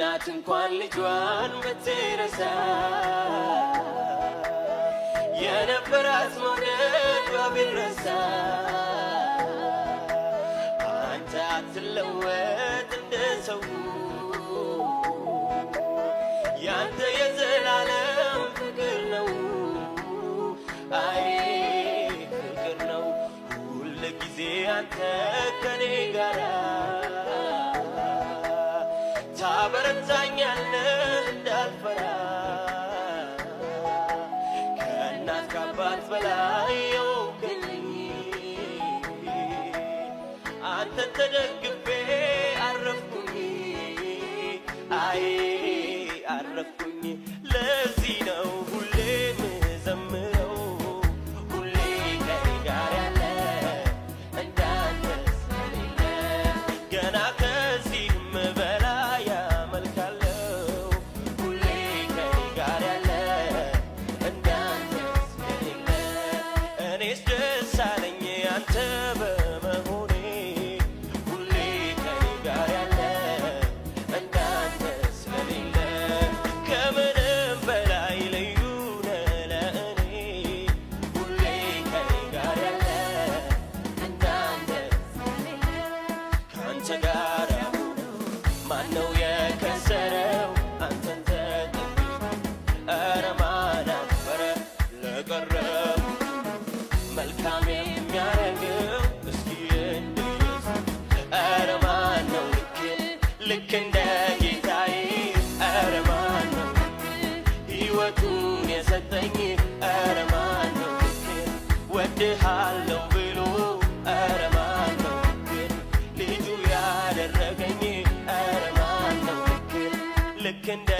እናት እንኳን ልጇን ብትረሳ የነበራት መውደዷ ቢረሳ አንተ አትለወጥ እንደ ሰው ያንተ የዘላለም ፍቅር ነው አይ ፍቅር ነው ሁል ጊዜ አንተ ከኔ ጋራ ታበረታኛለህ እንዳልፈራ ከእናት ከአባት በላይ የሆንክልኝ አንተን ተደግፌ አረፍኩኝ አይ አረፍኩኝ ለዚህ ነው ሁሌ ምዘምረው ሁሌ ከኔ ጋር ያለ እንዳንተስ የሌለ ገና ከዚህም በላይ አመልካለሁ ሁሌ ከኔ ጋር ያለ እንዳንተስ የሌለ እኔስ ደስ አለኝ አንተ በመሆኔ ሁሌ ከኔ ጋር ያለ እንዳንተስ የሌለ ከምንም በላይ ልዩ ነህ ለእኔ ሁሌ ከኔ ጋር ያለ እንዳንተስ የሌለ ከአንተ ጋር ማነው የከሰረው አንተን ተጠግቶ ኧረ ማን አፈረ ለቀረቡ መልካም የሚያደርገው እስኪ እንደ ኢየሱስ ኧረ ማነው ልክ እንደ ጌታዬ ኧረ ማነው ሕይወቱን የሰጠኝ ኧረ ማነው ወድሃለሁ ብሎ ኧረ ማነው ልጁ ያደረገኝ ኧረ ማነው ልክ እንደ